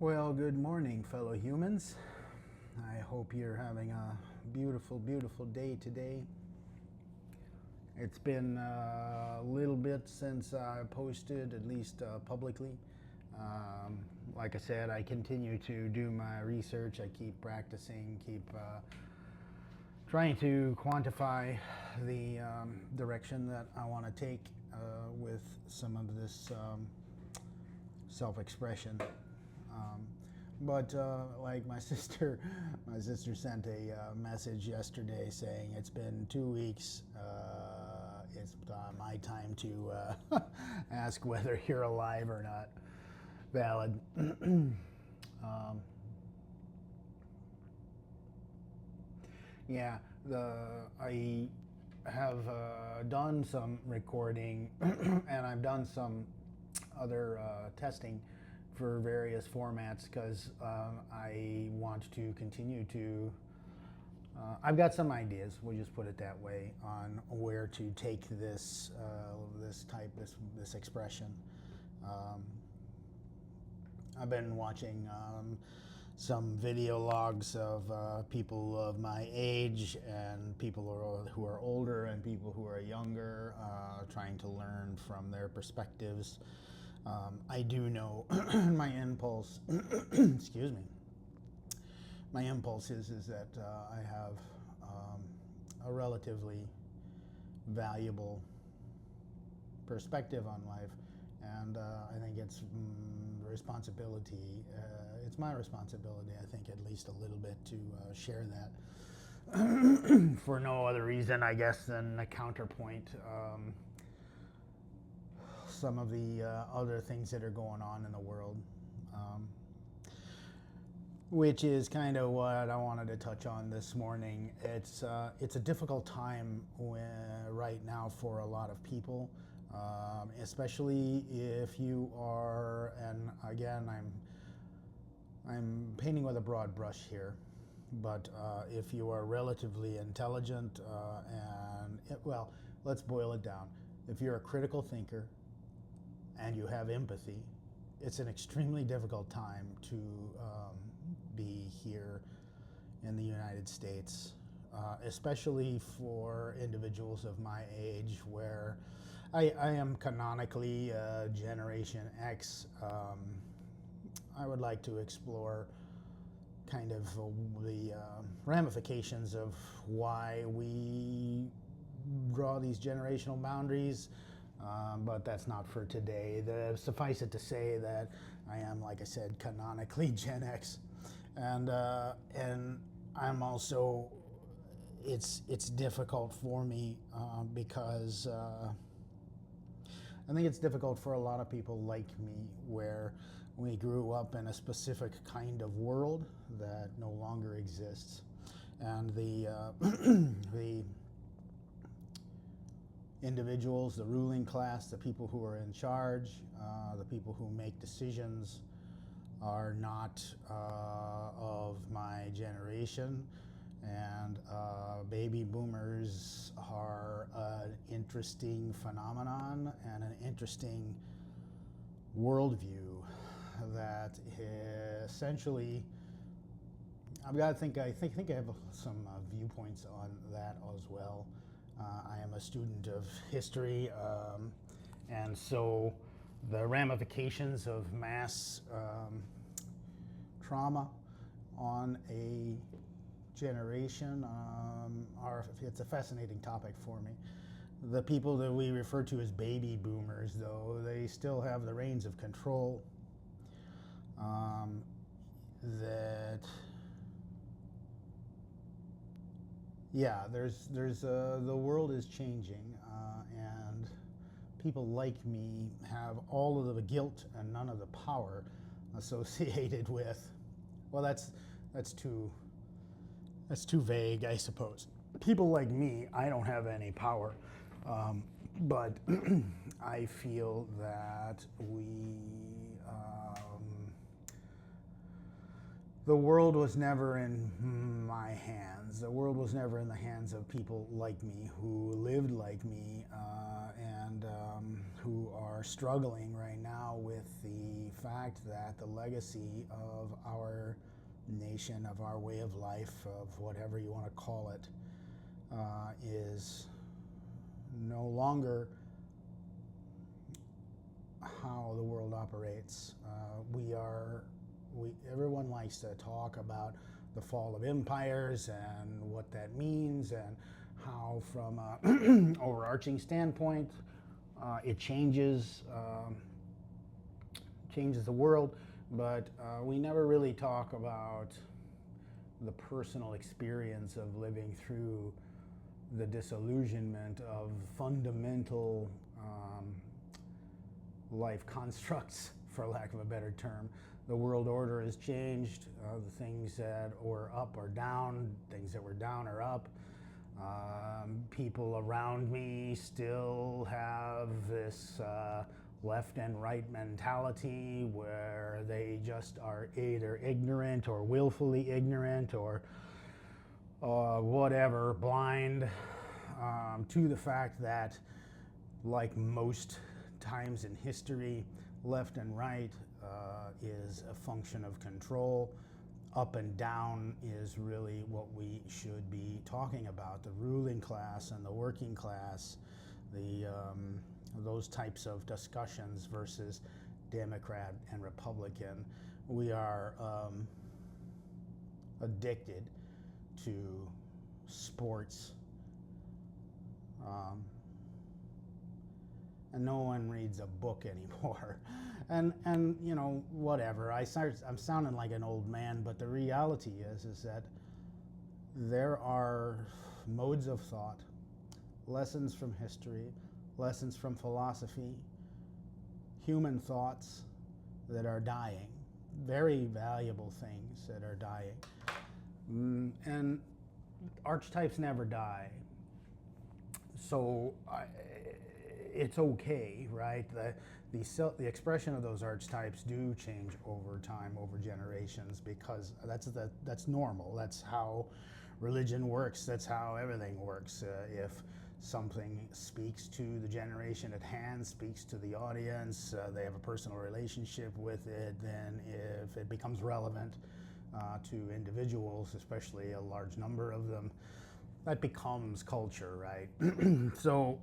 Well, good morning, fellow humans. I hope you're having a beautiful, beautiful day today. It's been a little bit since I posted, at least publicly. Like I said, I continue to do my research. I keep practicing, keep trying to quantify the direction that I want to take with some of this self-expression. Um, but like my sister sent a message yesterday saying it's been 2 weeks. It's my time to ask whether you're alive or not. Valid. um, yeah, I have done some recording and I've done some other testing for various formats because I want to continue to. I've got some ideas. We'll just put it that way on where to take this expression. Um, I've been watching some video logs of people of my age and people who are older and people who are younger, trying to learn from their perspectives. I do know my impulse, excuse me, my impulse is that I have a relatively valuable perspective on life, and I think it's responsibility. It's my responsibility, I think, at least a little bit to share that for no other reason, I guess, than a counterpoint. Some of the other things that are going on in the world, which is kind of what I wanted to touch on this morning. It's a difficult time right now for a lot of people, especially if you are, and again, I'm painting with a broad brush here, but if you are relatively intelligent well, let's boil it down. If you're a critical thinker and you have empathy, it's an extremely difficult time to be here in the United States, especially for individuals of my age, where I am canonically Generation X. I would like to explore kind of the ramifications of why we draw these generational boundaries. But that's not for today. Suffice it to say that I am, like I said, canonically Gen X, and I'm also. It's difficult for me because I think it's difficult for a lot of people like me, where we grew up in a specific kind of world that no longer exists, and the individuals, the ruling class, the people who are in charge, the people who make decisions are not of my generation, and baby boomers are an interesting phenomenon and an interesting worldview that essentially I think I have some viewpoints on that as well. I am a student of history, and so the ramifications of mass trauma on a generation it's a fascinating topic for me. The people that we refer to as baby boomers, though, they still have the reins of control. That Yeah, the world is changing, and people like me have all of the guilt and none of the power associated with. Well, that's too vague, I suppose. People like me, I don't have any power, but I feel that the world was never in my hands. The world was never in the hands of people like me who lived like me and who are struggling right now with the fact that the legacy of our nation, of our way of life, of whatever you want to call it, is no longer how the world operates. Everyone likes to talk about the fall of empires and what that means, and how, from an overarching standpoint, it changes the world. But we never really talk about the personal experience of living through the disillusionment of fundamental life constructs, for lack of a better term. The world order has changed. The things that were up are down. Things that were down are up. People around me still have this left and right mentality where they just are either ignorant or willfully ignorant or whatever, blind to the fact that, like most times in history, left and right is a function of control. Up and down is really what we should be talking about. The ruling class and the working class, those types of discussions versus Democrat and Republican. We are addicted to sports. And no one reads a book anymore. And you know, whatever. I'm sounding like an old man, but the reality is that there are modes of thought, lessons from history, lessons from philosophy, human thoughts that are dying, very valuable things that are dying. And archetypes never die. So it's okay, right? The expression of those archetypes do change over time, over generations, because that's normal. That's how religion works. That's how everything works. If something speaks to the generation at hand, speaks to the audience, they have a personal relationship with it, then if it becomes relevant to individuals, especially a large number of them, that becomes culture, right? So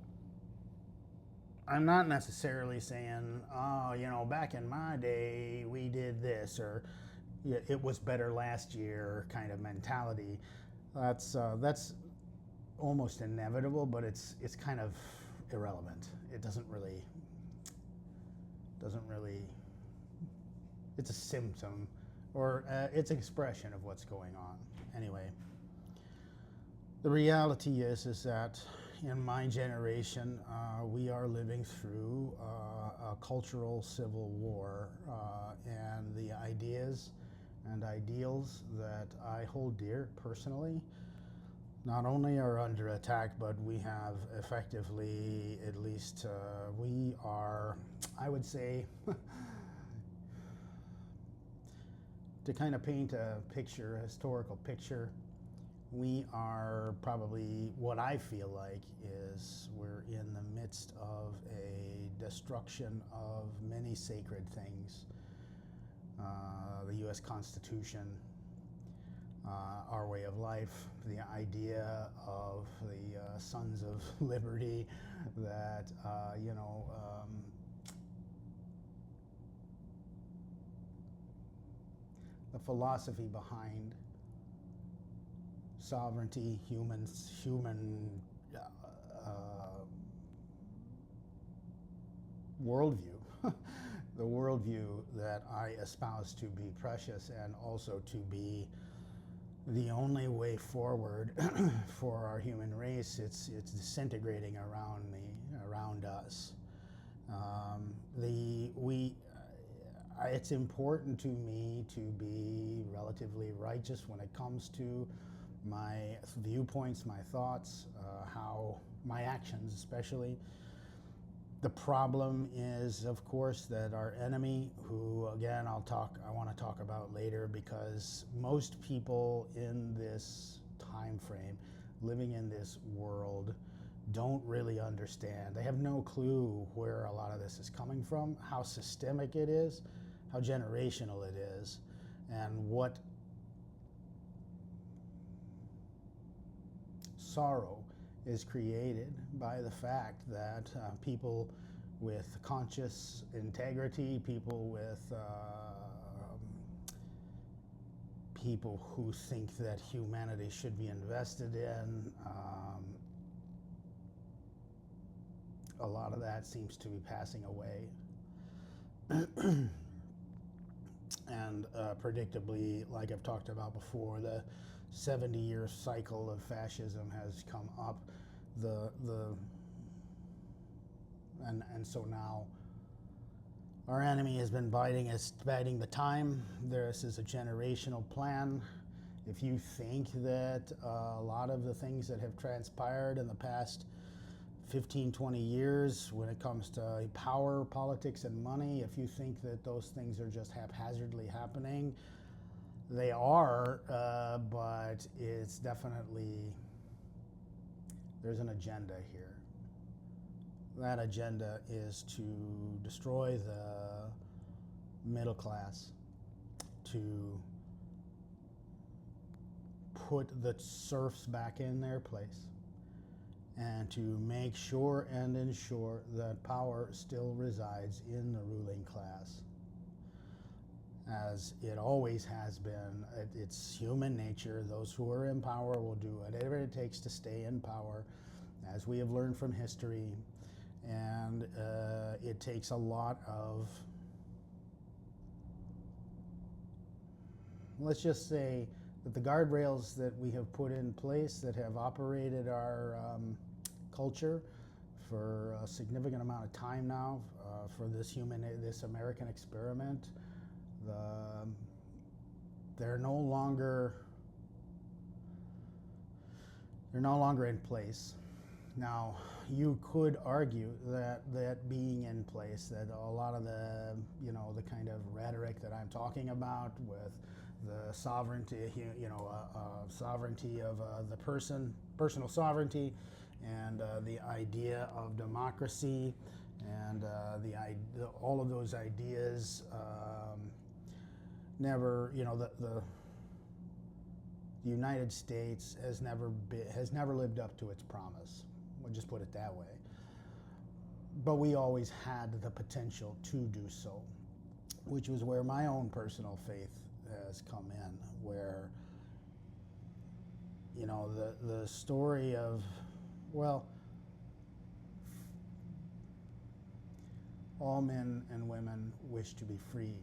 I'm not necessarily saying, oh, you know, back in my day we did this, or yeah, it was better last year kind of mentality. That's almost inevitable, but it's kind of irrelevant. It doesn't really. It's a symptom, or it's an expression of what's going on. Anyway, the reality is that in my generation, we are living through a cultural civil war, and the ideas and ideals that I hold dear personally not only are under attack, but we have effectively, at least we are, I would say, to kind of paint a picture, a historical picture, we are probably, what I feel like is, we're in the midst of a destruction of many sacred things. The U.S. Constitution, our way of life, the idea of the Sons of Liberty, that, the philosophy behind sovereignty, human worldview, the worldview that I espouse to be precious and also to be the only way forward for our human race. It's disintegrating around us. It's important to me to be relatively righteous when it comes to my viewpoints, my thoughts, how my actions especially. The problem is, of course, that our enemy, who again I want to talk about later, because most people in this time frame, living in this world, don't really understand. They have no clue where a lot of this is coming from, how systemic it is, how generational it is, and what sorrow is created by the fact that people with conscious integrity, people who think that humanity should be invested in, a lot of that seems to be passing away. And predictably, like I've talked about before, the 70-year cycle of fascism has come up. And so now our enemy has been biding the time. This is a generational plan. If you think that a lot of the things that have transpired in the past 15, 20 years when it comes to power, politics, and money, if you think that those things are just haphazardly happening, they are, but it's definitely, there's an agenda here. That agenda is to destroy the middle class, to put the serfs back in their place, and to make sure and ensure that power still resides in the ruling class, as it always has been. It's human nature. Those who are in power will do whatever it takes to stay in power, as we have learned from history. And it takes a lot of, let's just say that the guardrails that we have put in place that have operated our culture for a significant amount of time now, for this American experiment, they're no longer in place. Now, you could argue that being in place, that a lot of the kind of rhetoric that I'm talking about with the sovereignty, sovereignty of the person, personal sovereignty, and the idea of democracy, and all of those ideas never, the United States has never lived up to its promise. We'll just put it that way. But we always had the potential to do so, which was where my own personal faith has come in, where, the story of, well, all men and women wish to be free.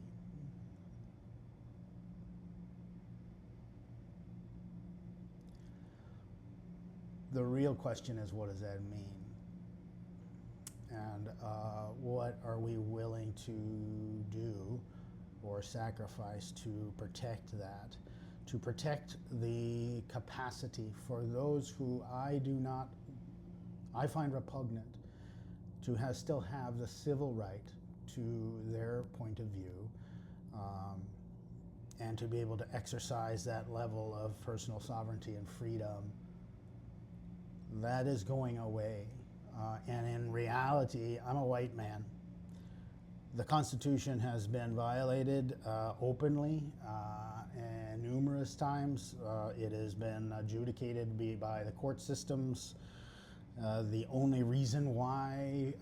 The real question is, what does that mean? And what are we willing to do or sacrifice to protect that? To protect the capacity for those who I find repugnant to still have the civil right to their point of view, and to be able to exercise that level of personal sovereignty and freedom. That is going away. And in reality, I'm a white man. The Constitution has been violated openly and numerous times. It has been adjudicated by the court systems. The only reason why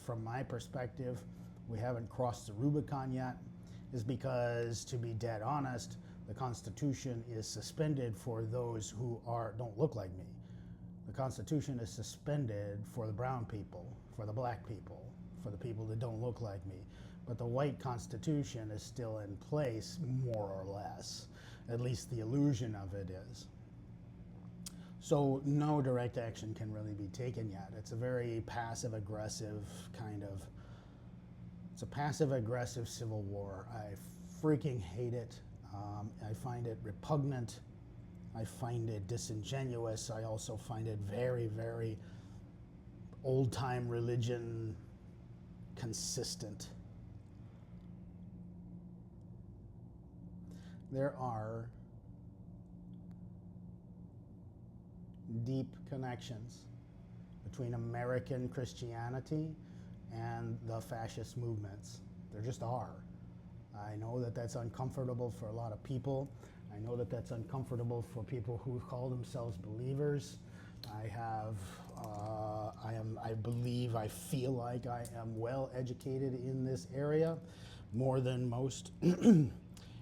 from my perspective, we haven't crossed the Rubicon yet is because, to be dead honest, the Constitution is suspended for those who don't look like me. The Constitution is suspended for the brown people, for the black people, for the people that don't look like me. But the white Constitution is still in place, more or less. At least the illusion of it is. So no direct action can really be taken yet. It's a very passive-aggressive it's a passive-aggressive civil war. I freaking hate it. I find it repugnant. I find it disingenuous. I also find it very, very old-time religion consistent. There are deep connections between American Christianity and the fascist movements. There just are. I know that that's uncomfortable for a lot of people. I know that that's uncomfortable for people who call themselves believers. I believe, I feel like I am well educated in this area, more than most.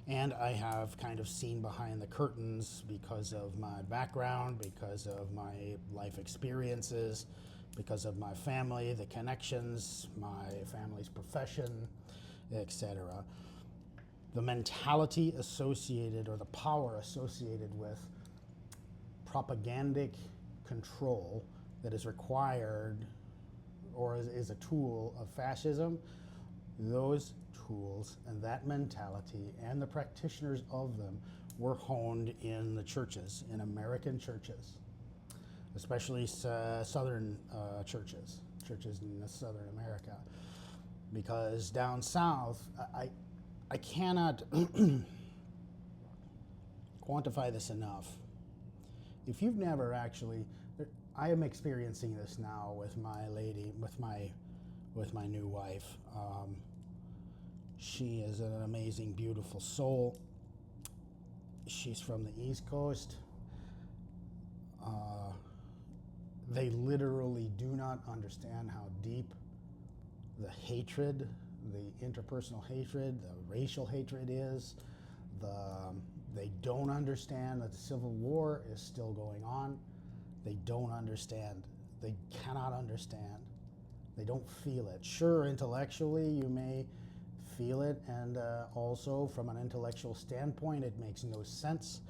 And I have kind of seen behind the curtains because of my background, because of my life experiences, because of my family, the connections, my family's profession, etc. The mentality associated, or the power associated with propagandic control that is required or is a tool of fascism, those tools and that mentality and the practitioners of them were honed in the churches, in American churches, especially southern churches in Southern America. Because down south, I cannot quantify this enough. If you've never actually, I am experiencing this now with my lady, with my new wife. She is an amazing, beautiful soul. She's from the East Coast. They literally do not understand how deep the hatred, the interpersonal hatred, the racial hatred is. They don't understand that the Civil War is still going on. They don't understand. They cannot understand. They don't feel it. Sure, intellectually you may feel it, and also from an intellectual standpoint it makes no sense.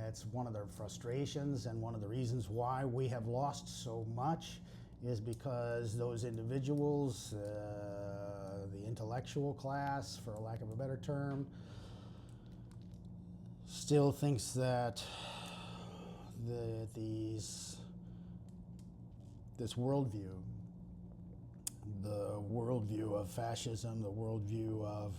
It's one of their frustrations, and one of the reasons why we have lost so much is because those individuals, the intellectual class, for lack of a better term, still thinks that this worldview, the worldview of fascism, the worldview of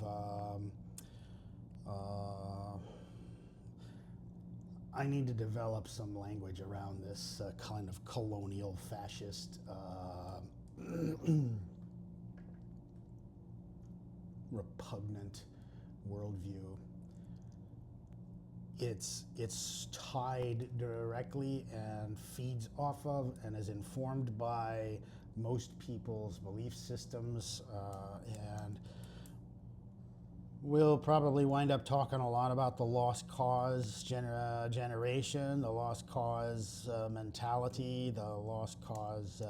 I need to develop some language around this kind of colonial fascist repugnant worldview. It's tied directly and feeds off of and is informed by most people's belief systems, and we'll probably wind up talking a lot about the lost cause generation, the lost cause mentality, the lost cause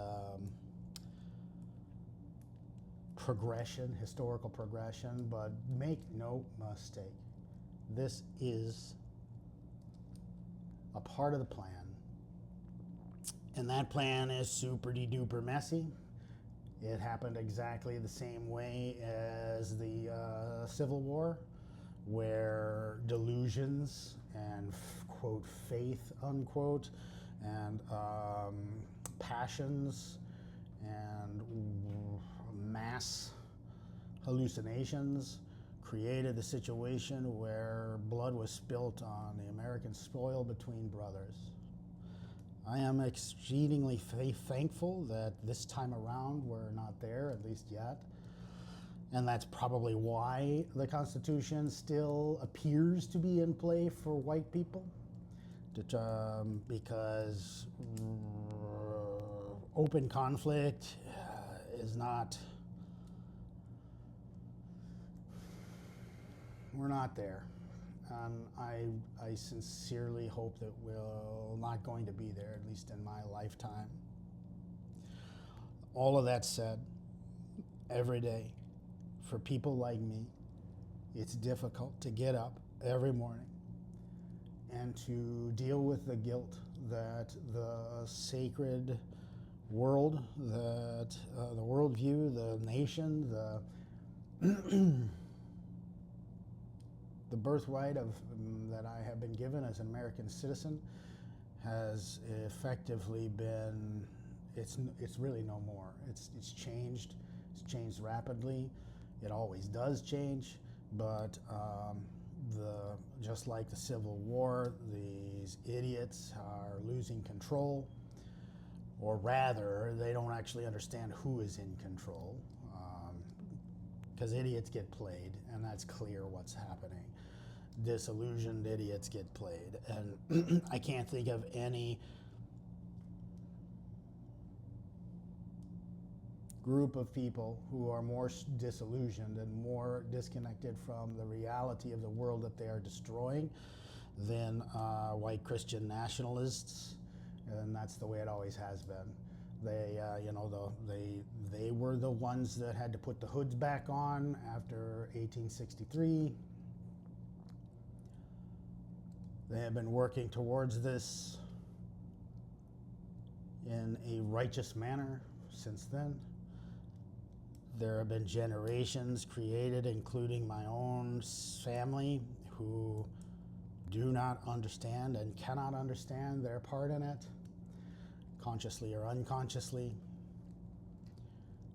progression, historical progression, but make no mistake, this is a part of the plan. And that plan is super-de-duper messy. It happened exactly the same way as the Civil War, where delusions and, quote, faith, unquote, and passions and mass hallucinations created the situation where blood was spilt on the American soil between brothers. I am exceedingly thankful that this time around we're not there, at least yet. And that's probably why the Constitution still appears to be in play for white people. Because open conflict is not, we're not there. I sincerely hope that we're not going to be there, at least in my lifetime. All of that said, every day, for people like me, it's difficult to get up every morning and to deal with the guilt that the sacred world, that the worldview, the nation, the birthright of that I have been given as an American citizen has effectively been it's really no more. It's changed. It's changed rapidly. It always does change, but just like the Civil War, these idiots are losing control, or rather, they don't actually understand who is in control, because idiots get played, and that's clear what's happening. Disillusioned idiots get played, and I can't think of any group of people who are more disillusioned and more disconnected from the reality of the world that they are destroying than white Christian nationalists, and that's the way it always has been. They, they were the ones that had to put the hoods back on after 1863. They have been working towards this in a righteous manner since then. There have been generations created, including my own family, who do not understand and cannot understand their part in it, consciously or unconsciously.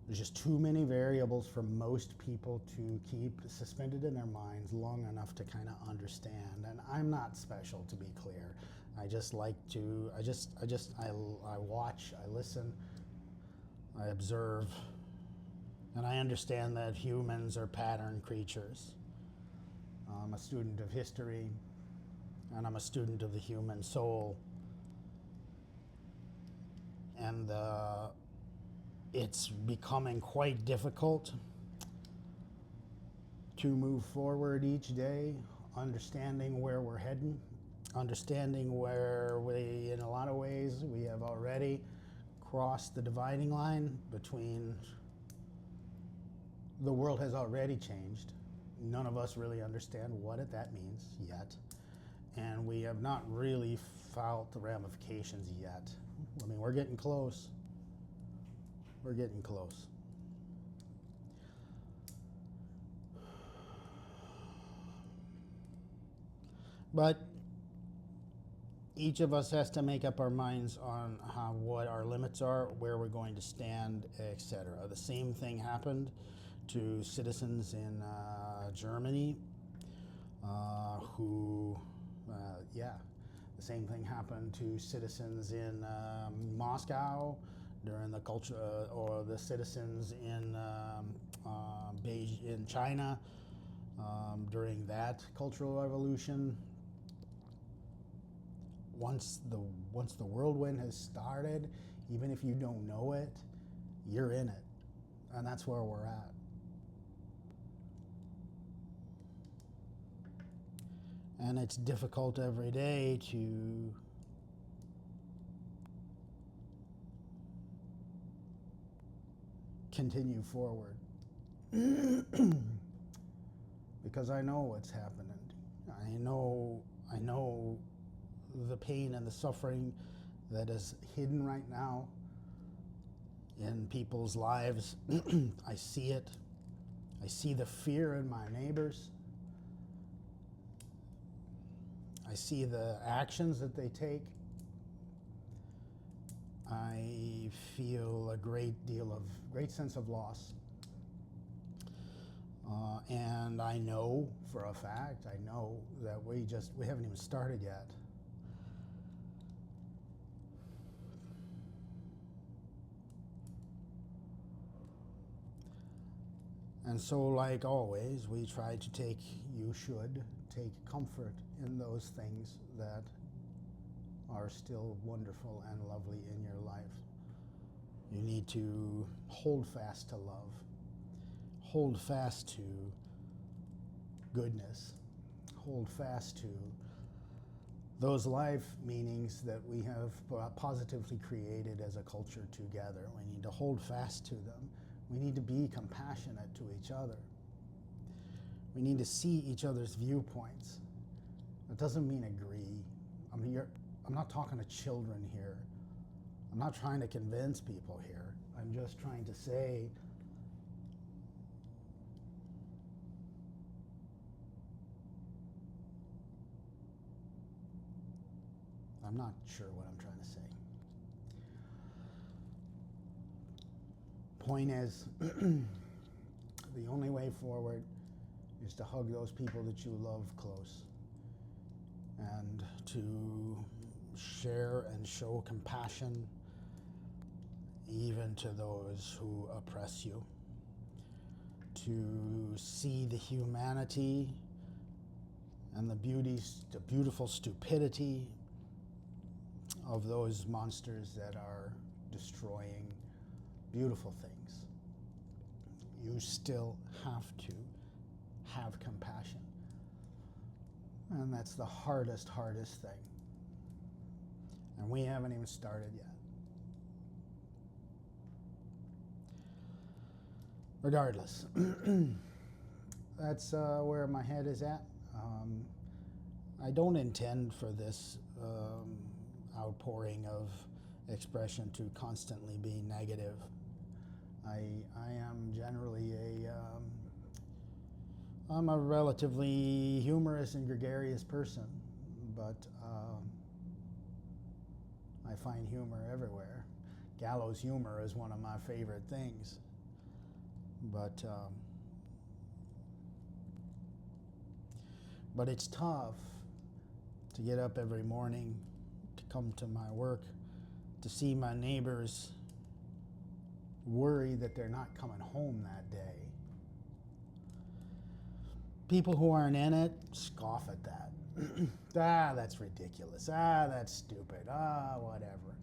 There's just too many variables for most people to keep suspended in their minds long enough to kind of understand. And I'm not special, to be clear. I just like to, I watch, I listen, I observe, and I understand that humans are pattern creatures. I'm a student of history, and I'm a student of the human soul. And it's becoming quite difficult to move forward each day, understanding where we're heading, understanding where we, in a lot of ways, we have already crossed the dividing line between, the world has already changed. None of us really understand what that means yet. And we have not really felt the ramifications yet. I mean, we're getting close. We're getting close. But each of us has to make up our minds on what our limits are, where we're going to stand, etc. The same thing happened to citizens in Germany the same thing happened to citizens in Moscow during the culture, or the citizens in Beijing, in China during that cultural revolution. Once the whirlwind has started, even if you don't know it, you're in it, and that's where we're at. And it's difficult every day to continue forward because I know what's happening. I know the pain and the suffering that is hidden right now in people's lives. I see it. I see the fear in my neighbors. I see the actions that they take. I feel a great sense of loss. And I know for a fact, I know that we haven't even started yet. And so, like always, we try to you should take comfort in those things that are still wonderful and lovely in your life. You need to hold fast to love, hold fast to goodness, hold fast to those life meanings that we have positively created as a culture together. We need to hold fast to them. We need to be compassionate to each other. We need to see each other's viewpoints. That doesn't mean agree. I'm not talking to children here. I'm not trying to convince people here. I'm just trying to say I'm not sure what I'm trying to say. point is, the only way forward is to hug those people that you love close and to share and show compassion even to those who oppress you, to see the humanity and the beautiful stupidity of those monsters that are destroying beautiful things. You still have to have compassion. And that's the hardest thing. And we haven't even started yet. Regardless, that's where my head is at. I don't intend for this outpouring of expression to constantly be negative. I am generally I'm a relatively humorous and gregarious person, but I find humor everywhere. Gallows humor is one of my favorite things. But it's tough to get up every morning, to come to my work, to see my neighbors worry that they're not coming home that day. People who aren't in it scoff at that. That's ridiculous. That's stupid. Whatever.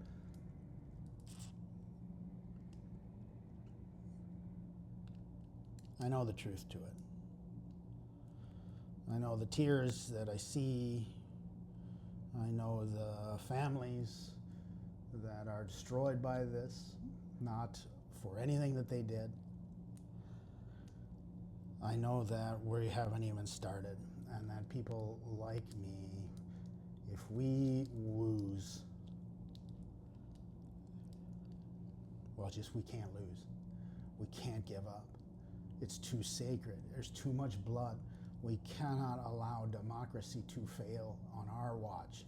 I know the truth to it. I know the tears that I see. I know the families that are destroyed by this, not for anything that they did. I know that we haven't even started, and that people like me, if we lose, well, we can't lose. We can't give up. It's too sacred. There's too much blood. We cannot allow democracy to fail on our watch.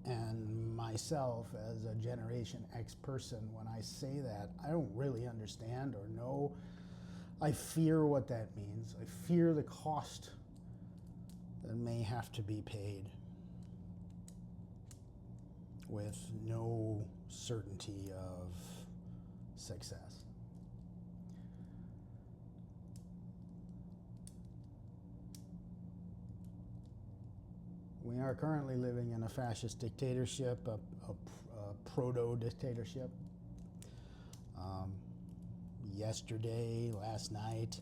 And myself, as a Generation X person, when I say that, I don't really understand or know. I fear what that means. I fear the cost that may have to be paid with no certainty of success. We are currently living in a fascist dictatorship, a proto-dictatorship. Yesterday, last night,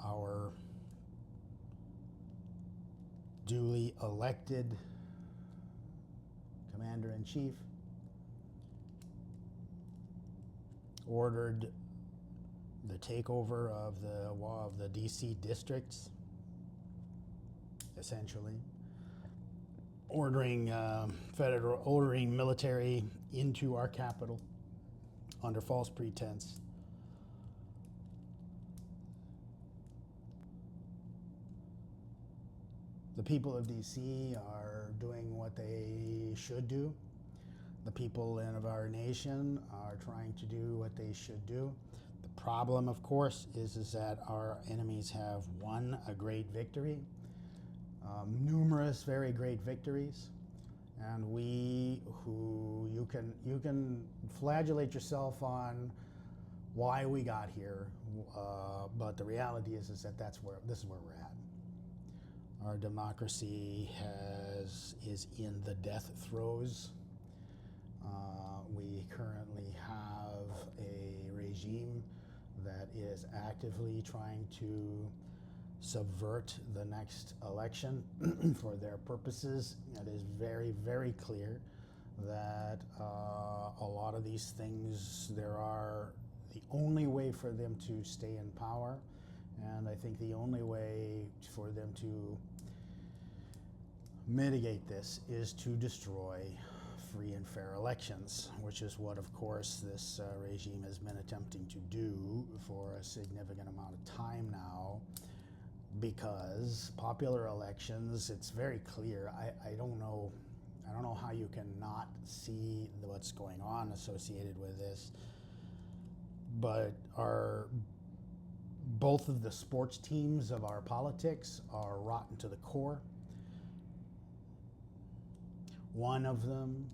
our duly elected commander-in-chief ordered the takeover of the DC districts, essentially, ordering military into our capital under false pretense. The people of DC are doing what they should do. The people of our nation are trying to do what they should do. The problem, of course, is that our enemies have won a great victory, numerous very great victories, and you can flagellate yourself on why we got here, but the reality is that this is where we're at. Our democracy is in the death throes. We currently have a regime that is actively trying to subvert the next election for their purposes. It is very, very clear that a lot of these things, the only way for them to stay in power, and I think the only way for them to mitigate this is to destroy free and fair elections, which is what, of course, this regime has been attempting to do for a significant amount of time now, because popular elections, it's very clear. I don't know I don't know how you can not see what's going on associated with this, but both of the sports teams of our politics are rotten to the core. One of them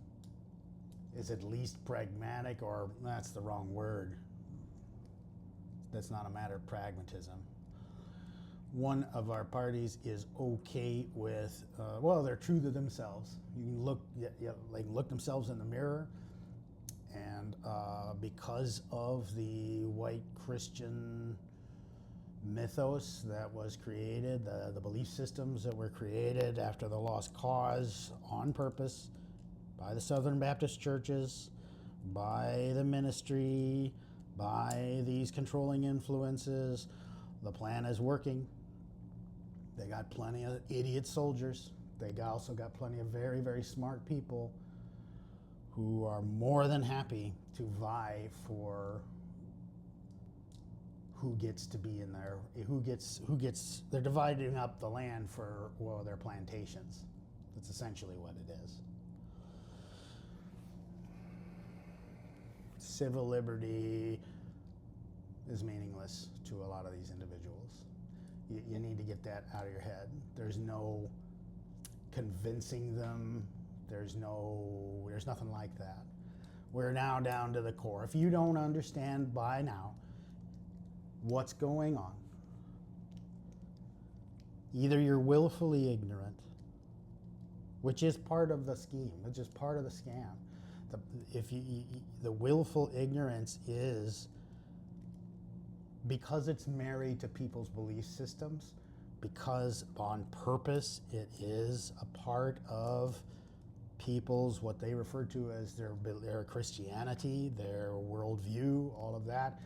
is at least pragmatic, or that's the wrong word. That's not a matter of pragmatism. One of our parties is okay with, well, they're true to themselves. You can look, they can look themselves in the mirror, and because of the white Christian mythos that was created, the belief systems that were created after the lost cause on purpose by the Southern Baptist churches, by the ministry, by these controlling influences, the plan is working. They got plenty of idiot soldiers. They also got plenty of very, very smart people who are more than happy to vie for who gets to be in there, they're dividing up the land for, well, their plantations. That's essentially what it is. Civil liberty is meaningless to a lot of these individuals. You need to get that out of your head. There's no convincing them. There's nothing like that. We're now down to the core. If you don't understand by now what's going on, either you're willfully ignorant, which is part of the scheme, which is part of the scam. The willful ignorance is because it's married to people's belief systems, because on purpose it is a part of people's, what they refer to as their Christianity, their worldview, all of that.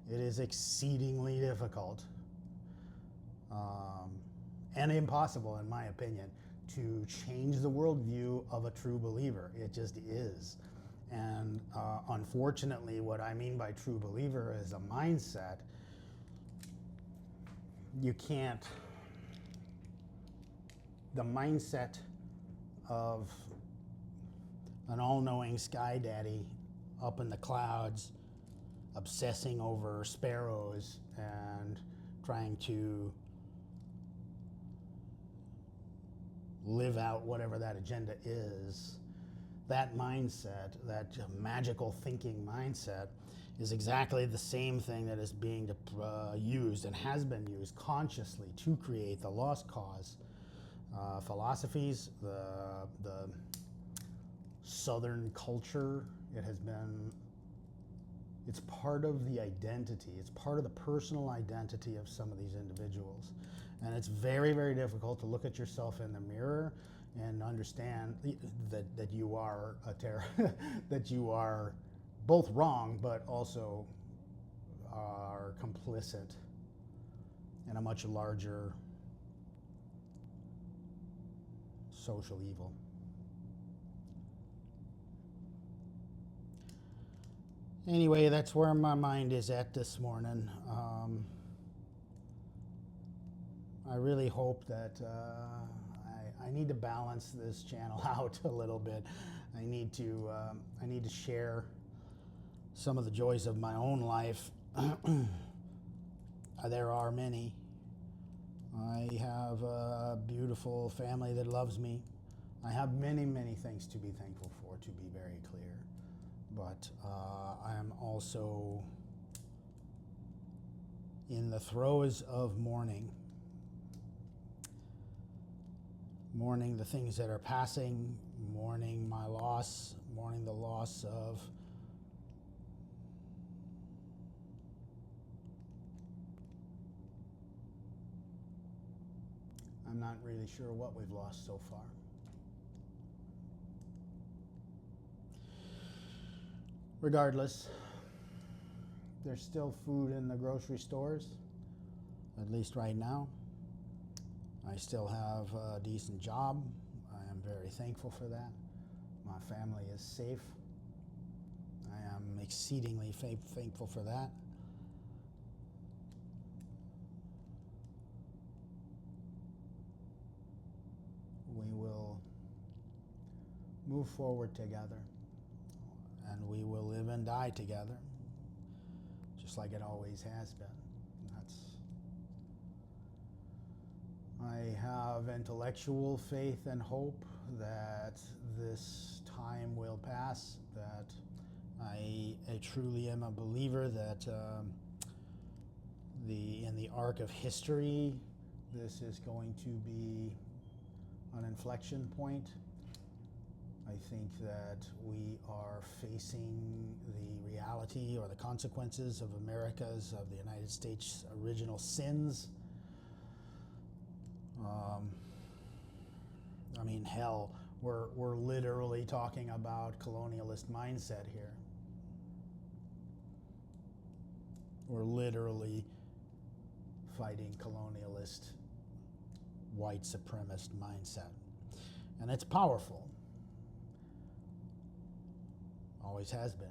It is exceedingly difficult and impossible, in my opinion, to change the worldview of a true believer. It just is. And unfortunately, what I mean by true believer is a mindset. You can't, the mindset of an all-knowing sky daddy up in the clouds, obsessing over sparrows and trying to live out whatever that agenda is, that mindset, that magical thinking mindset, is exactly the same thing that is being used and has been used consciously to create the lost cause philosophies, the Southern culture. It's part of the identity. It's part of the personal identity of some of these individuals. And it's very, very difficult to look at yourself in the mirror and understand that you are that you are both wrong, but also are complicit in a much larger social evil. Anyway, that's where my mind is at this morning. I really hope that I need to balance this channel out a little bit. I need to share some of the joys of my own life. There are many. I have a beautiful family that loves me. I have many, many things to be thankful for, to be very clear. But I am also in the throes of mourning the things that are passing, mourning my loss, mourning the loss of I'm not really sure what we've lost so far. Regardless, there's still food in the grocery stores, at least right now. I still have a decent job. I am very thankful for that. My family is safe. I am exceedingly thankful for that. We will move forward together. And we will live and die together, just like it always has been. I have intellectual faith and hope that this time will pass, that I truly am a believer that in the arc of history, this is going to be an inflection point. I think that we are facing the reality or the consequences of the United States' original sins. I mean, hell, we're literally talking about colonialist mindset here. We're literally fighting colonialist, white supremacist mindset. And it's powerful. Always has been.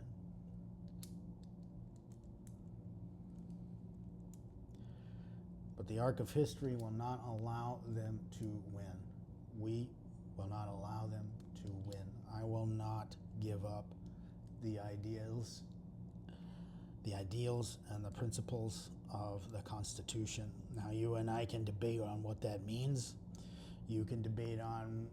But the arc of history will not allow them to win. We will not allow them to win. I will not give up the ideals and the principles of the Constitution. Now, you and I can debate on what that means. You can debate on,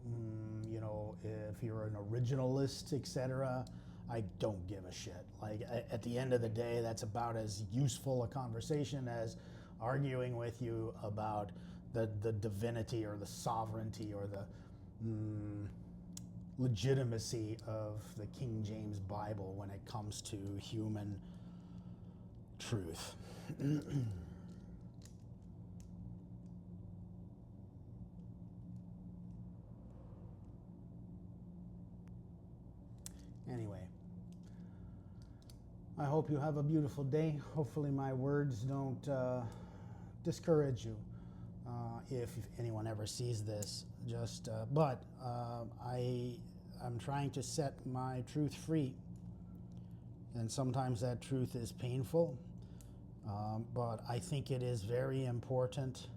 if you're an originalist, etc. I don't give a shit. Like, at the end of the day, that's about as useful a conversation as arguing with you about the divinity or the sovereignty or the legitimacy of the King James Bible when it comes to human truth. Anyway, I hope you have a beautiful day. Hopefully my words don't discourage you if anyone ever sees this. But I'm trying to set my truth free, and sometimes that truth is painful, but I think it is very important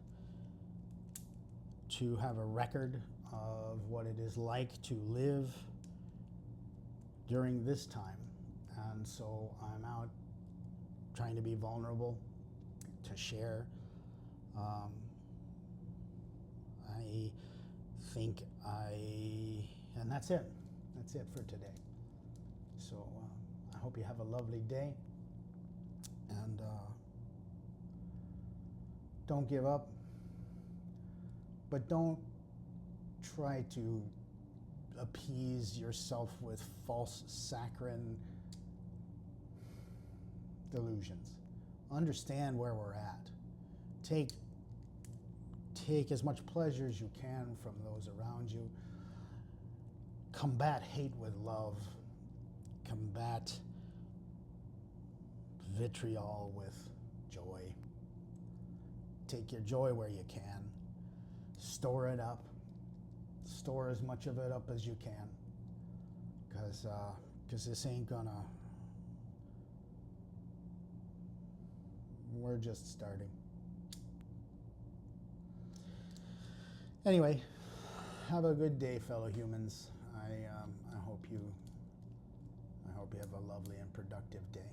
to have a record of what it is like to live during this time. And so I'm out trying to be vulnerable, to share. I think and that's it. That's it for today. So I hope you have a lovely day, and don't give up, but don't try to appease yourself with false saccharine delusions. Understand where we're at. Take as much pleasure as you can from those around you. Combat hate with love. Combat vitriol with joy. Take your joy where you can. Store it up. Store as much of it up as you can. Because this ain't gonna... We're just starting. Anyway, have a good day, fellow humans. I hope you have a lovely and productive day.